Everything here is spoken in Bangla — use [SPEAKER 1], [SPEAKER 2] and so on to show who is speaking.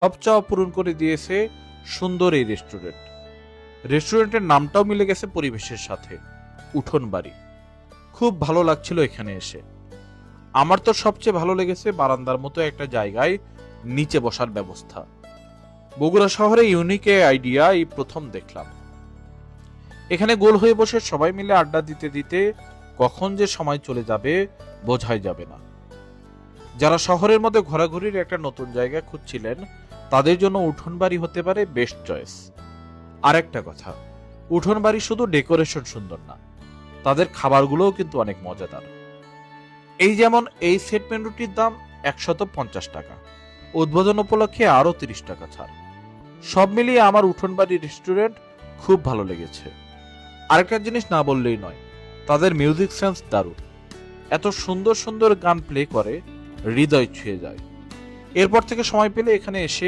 [SPEAKER 1] সব চাওয়া পূরণ করে দিয়েছে সুন্দর এই রেস্টুরেন্ট। রেস্টুরেন্টের নামটাও মিলে গেছে পরিবেশের সাথে, উঠোন বাড়ি। খুব ভালো লাগছিল এখানে এসে। আমার তো সবচেয়ে ভালো লেগেছে বারান্দার মতো একটা জায়গায় নিচে বসার ব্যবস্থা। বগুড়া শহরে ইউনিক এই আইডিয়া এই প্রথম দেখলাম। এখানে গোল হয়ে বসে সবাই মিলে আড্ডা দিতে দিতে কখন যে সময় চলে যাবে বোঝাই যাবে না। যারা শহরের মধ্যে ঘোরাঘুরির একটা নতুন জায়গা খুঁজছিলেন তাদের জন্য উঠোন বাড়ি হতে পারে বেস্ট চয়েস। আরেকটা কথা, উঠোন বাড়ি শুধু ডেকোরেশন সুন্দর না, তাদের খাবারগুলোও কিন্তু অনেক মজাদার। এই যেমন এই সেট মেনুটির দাম 150 টাকা, উদ্বোধন উপলক্ষে আরো 30 টাকা ছাড়। সব মিলিয়ে আমার উঠোন বাড়ি রেস্টুরেন্ট খুব ভালো লেগেছে। আরেকটা জিনিস না বললেই নয়, তাদের মিউজিক সেন্স দারুণ। এত সুন্দর সুন্দর গান প্লে করে, হৃদয় ছুঁয়ে যায়। এরপর থেকে সময় পেলে এখানে এসে